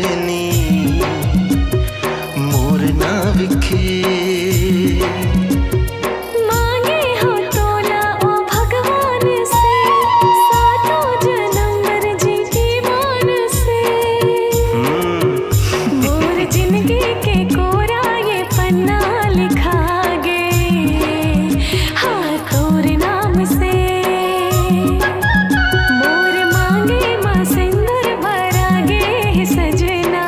सजनी मोर नाविके। मांगे हो तोला ओ भगवान से, सातों जन्म भर जी की मान से। मोर जिंदगी के कोरा ये पन्ना लिखा गे, हाँ तोर नाम से। मोर मांगे माँ सिंदूर भरा गे सजना,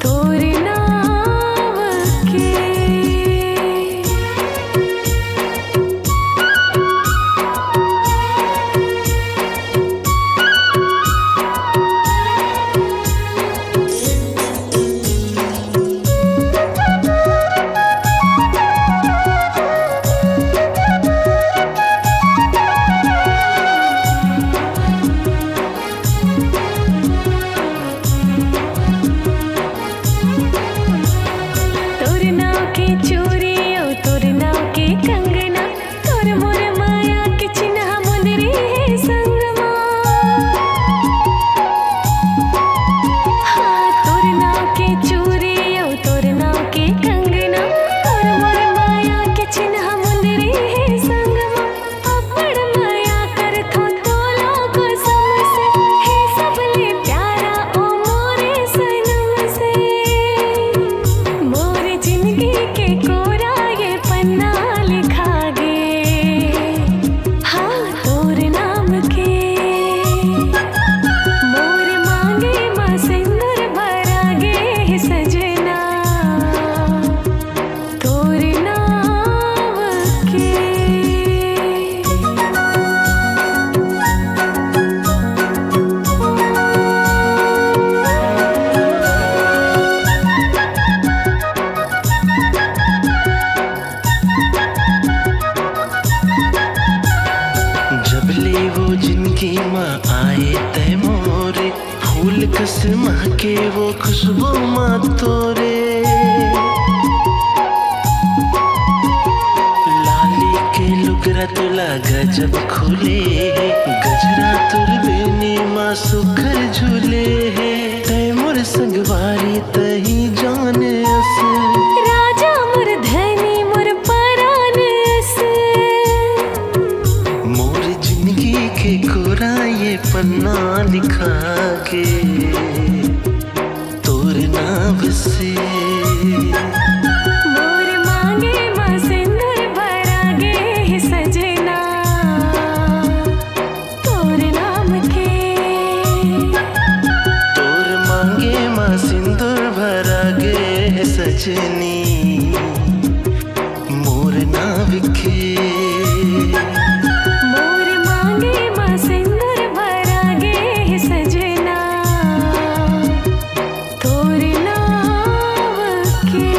तोर नाम के। तोर नाव के चूड़ी ओ तोर नाव के कंगना, तोर मोर माया के चिन्ह मुंदरी है संगमा। हाँ तोर नाव के चूड़ी ओ तोर नाव के कंगना, तोर मोर माया के चिन्ह मुंदरी है संगमा। अपड़ माया कर थो तोला कसम से, हे सबले प्यारा ओ मोरे सनम से। मोर जिंदगी के कोरा ये पन्ना लिखा गे, हाँ तोर नाम के। मोर मांगे माँ सिंदूर भरा गे सजना, तोर नाम के। जबले वो जिनकी माँ आए तय मोरे, फूल कस महके वो खुशबू माँ तोरे। लाली के लुगरा तुला गजब खुले, गजरा तुर बेनी माँ सुखर झूले है। तय मोर संगवारी तही जाने अस, राजा मोर धनी मोर परान से। मोर जिंदगी के कोरा ये पन्ना लिखा के तोर नाम से। मोर मांगे माँ सिंदूर भरा गे सजना, तोर नाम के। तोर मांगे माँ सिंदूर भरा गे सजनी मोर नाविके। मोर मांगे माँ सिंदूर भरा गे सजना, तोर नाम के।